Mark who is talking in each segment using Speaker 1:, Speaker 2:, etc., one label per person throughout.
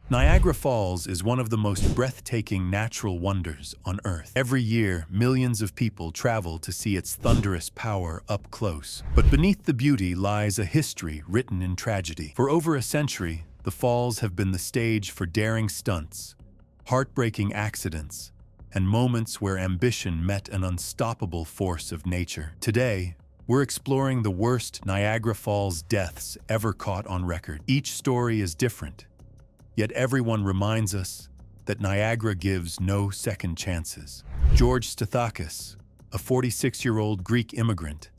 Speaker 1: Niagara Falls is one of the most breathtaking natural wonders on Earth. Every year, millions of people travel to see its thunderous power up close. But beneath the beauty lies a history written in tragedy. For over a century, the falls have been the stage for daring stunts, heartbreaking accidents, and moments where ambition met an unstoppable force of nature. Today, we're exploring the worst Niagara Falls deaths ever caught on record. Each story is different, yet everyone reminds us that Niagara gives no second chances. George Stathakis, a 46-year-old Greek immigrant,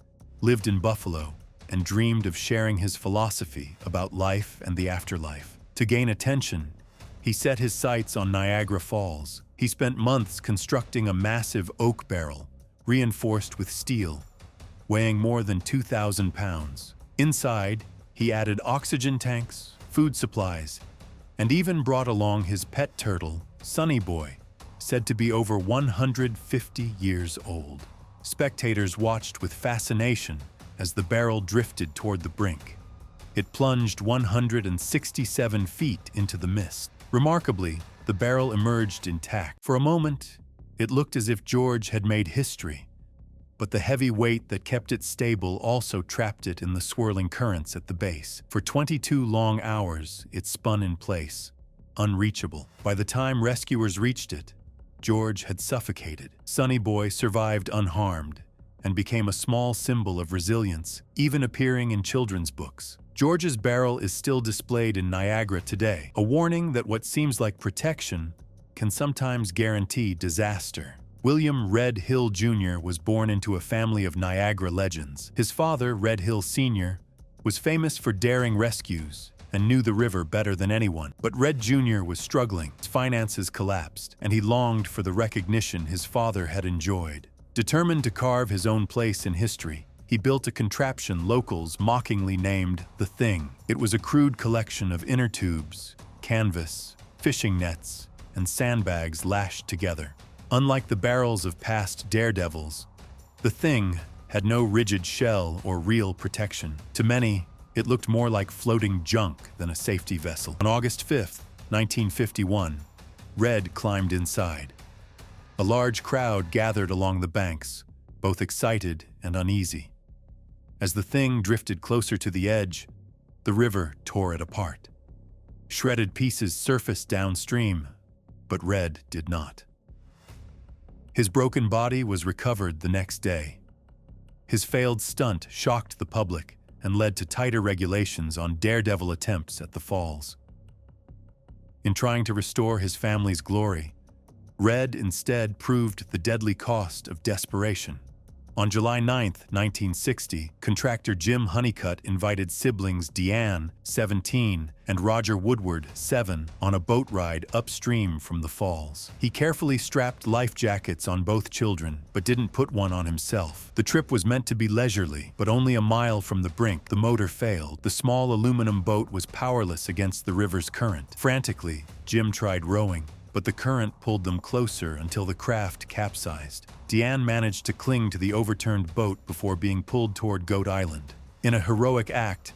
Speaker 1: lived in Buffalo and dreamed of sharing his philosophy about life and the afterlife. To gain attention, he set his sights on Niagara Falls. He spent months constructing a massive oak barrel, reinforced with steel, weighing more than 2,000 pounds. Inside, he added oxygen tanks, food supplies, and even brought along his pet turtle, Sunny Boy, said to be over 150 years old. Spectators watched with fascination as the barrel drifted toward the brink. It plunged 167 feet into the mist. Remarkably, the barrel emerged intact. For a moment, it looked as if George had made history, but the heavy weight that kept it stable also trapped it in the swirling currents at the base. For 22 long hours, it spun in place, unreachable. By the time rescuers reached it, George had suffocated. Sunny Boy survived unharmed and became a small symbol of resilience, even appearing in children's books. George's barrel is still displayed in Niagara today, a warning that what seems like protection can sometimes guarantee disaster. William Red Hill Jr. was born into a family of Niagara legends. His father, Red Hill Sr., was famous for daring rescues and knew the river better than anyone. But Red Jr. was struggling. His finances collapsed, and he longed for the recognition his father had enjoyed. Determined to carve his own place in history, he built a contraption locals mockingly named The Thing. It was a crude collection of inner tubes, canvas, fishing nets, and sandbags lashed together. Unlike the barrels of past daredevils, The Thing had no rigid shell or real protection. To many, it looked more like floating junk than a safety vessel. On August 5th, 1951, Red climbed inside. A large crowd gathered along the banks, both excited and uneasy. As the Thing drifted closer to the edge, the river tore it apart. Shredded pieces surfaced downstream, but Red did not. His broken body was recovered the next day. His failed stunt shocked the public and led to tighter regulations on daredevil attempts at the falls. In trying to restore his family's glory, Red instead proved the deadly cost of desperation. On July 9, 1960, contractor Jim Honeycutt invited siblings Deanne, 17, and Roger Woodward, 7, on a boat ride upstream from the falls. He carefully strapped life jackets on both children, but didn't put one on himself. The trip was meant to be leisurely, but only a mile from the brink, the motor failed. The small aluminum boat was powerless against the river's current. Frantically, Jim tried rowing, but the current pulled them closer until the craft capsized. Deanne managed to cling to the overturned boat before being pulled toward Goat Island. In a heroic act,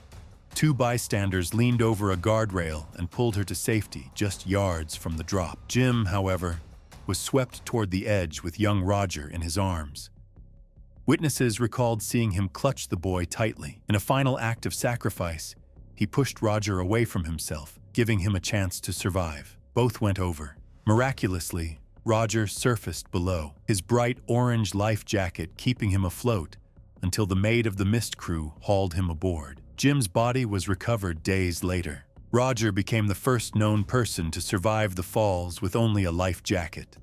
Speaker 1: two bystanders leaned over a guardrail and pulled her to safety just yards from the drop. Jim, however, was swept toward the edge with young Roger in his arms. Witnesses recalled seeing him clutch the boy tightly. In a final act of sacrifice, he pushed Roger away from himself, giving him a chance to survive. Both went over. Miraculously, Roger surfaced below, his bright orange life jacket keeping him afloat until the maid of the mist crew hauled him aboard. Jim's body was recovered days later. Roger became the first known person to survive the falls with only a life jacket,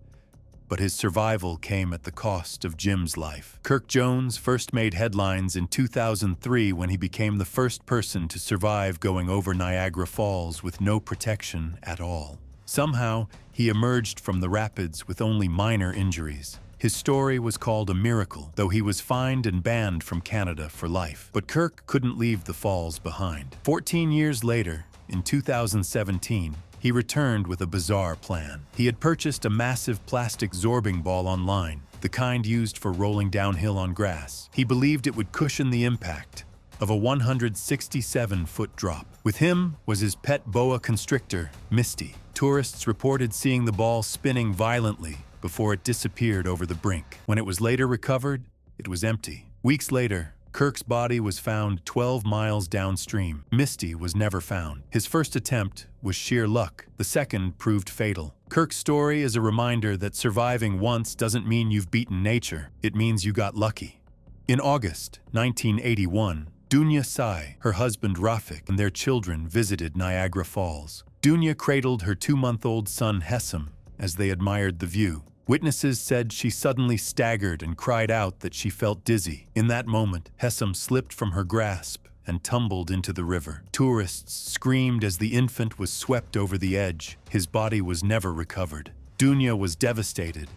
Speaker 1: but his survival came at the cost of Jim's life. Kirk Jones first made headlines in 2003 when he became the first person to survive going over Niagara Falls with no protection at all. Somehow, he emerged from the rapids with only minor injuries. His story was called a miracle, though he was fined and banned from Canada for life. But Kirk couldn't leave the falls behind. 14 years later, in 2017, he returned with a bizarre plan. He had purchased a massive plastic zorbing ball online, the kind used for rolling downhill on grass. He believed it would cushion the impact, of a 167-foot drop. With him was his pet boa constrictor, Misty. Tourists reported seeing the ball spinning violently before it disappeared over the brink. When it was later recovered, it was empty. Weeks later, Kirk's body was found 12 miles downstream. Misty was never found. His first attempt was sheer luck. The second proved fatal. Kirk's story is a reminder that surviving once doesn't mean you've beaten nature. It means you got lucky. In August 1981, Dunia Sai, her husband Rafik, and their children visited Niagara Falls. Dunia cradled her 2-month-old son Hessam as they admired the view. Witnesses said she suddenly staggered and cried out that she felt dizzy. In that moment, Hessam slipped from her grasp and tumbled into the river. Tourists screamed as the infant was swept over the edge. His body was never recovered. Dunia was devastated,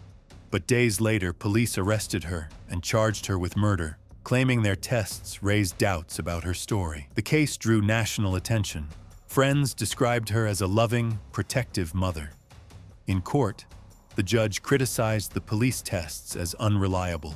Speaker 1: but days later, police arrested her and charged her with murder, claiming their tests raised doubts about her story. The case drew national attention. Friends described her as a loving, protective mother. In court, the judge criticized the police tests as unreliable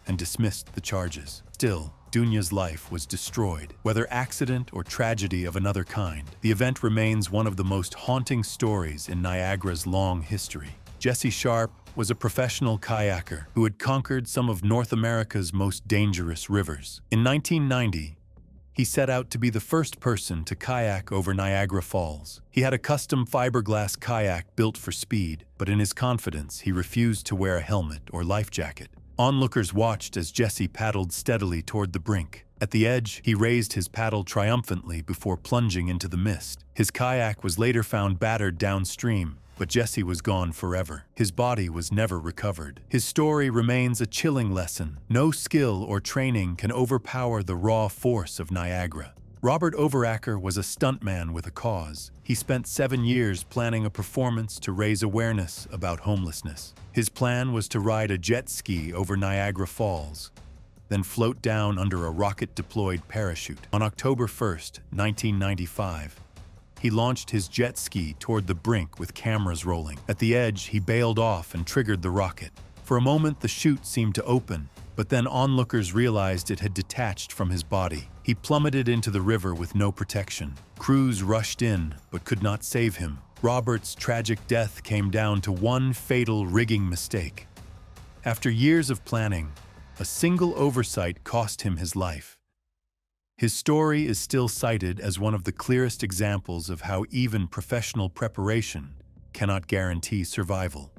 Speaker 1: and dismissed the charges. Still, Dunia's life was destroyed. Whether accident or tragedy of another kind, the event remains one of the most haunting stories in Niagara's long history. Jesse Sharp was a professional kayaker who had conquered some of North America's most dangerous rivers. In 1990, he set out to be the first person to kayak over Niagara Falls. He had a custom fiberglass kayak built for speed, but in his confidence, he refused to wear a helmet or life jacket. Onlookers watched as Jesse paddled steadily toward the brink. At the edge, he raised his paddle triumphantly before plunging into the mist. His kayak was later found battered downstream, but Jesse was gone forever. His body was never recovered. His story remains a chilling lesson. No skill or training can overpower the raw force of Niagara. Robert Overacker was a stuntman with a cause. He spent 7 years planning a performance to raise awareness about homelessness. His plan was to ride a jet ski over Niagara Falls, then float down under a rocket-deployed parachute. On October 1st, 1995, he launched his jet ski toward the brink with cameras rolling. At the edge, he bailed off and triggered the rocket. For a moment, the chute seemed to open, but then onlookers realized it had detached from his body. He plummeted into the river with no protection. Crews rushed in, but could not save him. Robert's tragic death came down to one fatal rigging mistake. After years of planning, a single oversight cost him his life. His story is still cited as one of the clearest examples of how even professional preparation cannot guarantee survival.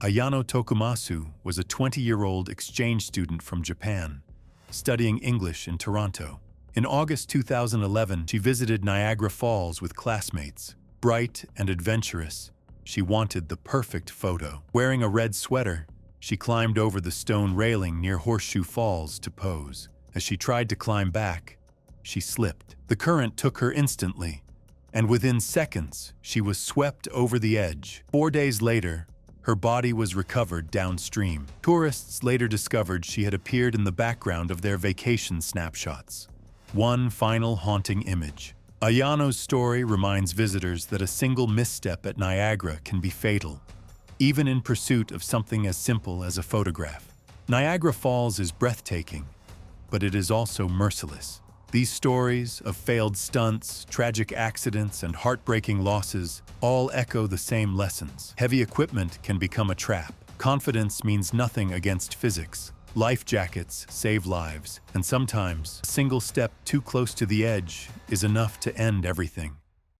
Speaker 1: Ayano Tokumasu was a 20-year-old exchange student from Japan, studying English in Toronto. In August 2011, she visited Niagara Falls with classmates. Bright and adventurous, she wanted the perfect photo. Wearing a red sweater, she climbed over the stone railing near Horseshoe Falls to pose. As she tried to climb back, she slipped. The current took her instantly, and within seconds, she was swept over the edge. 4 days later, her body was recovered downstream. Tourists later discovered she had appeared in the background of their vacation snapshots. One final haunting image. Ayano's story reminds visitors that a single misstep at Niagara can be fatal, even in pursuit of something as simple as a photograph. Niagara Falls is breathtaking, but it is also merciless. These stories of failed stunts, tragic accidents, and heartbreaking losses all echo the same lessons. Heavy equipment can become a trap. Confidence means nothing against physics. Life jackets save lives, and sometimes a single step too close to the edge is enough to end everything.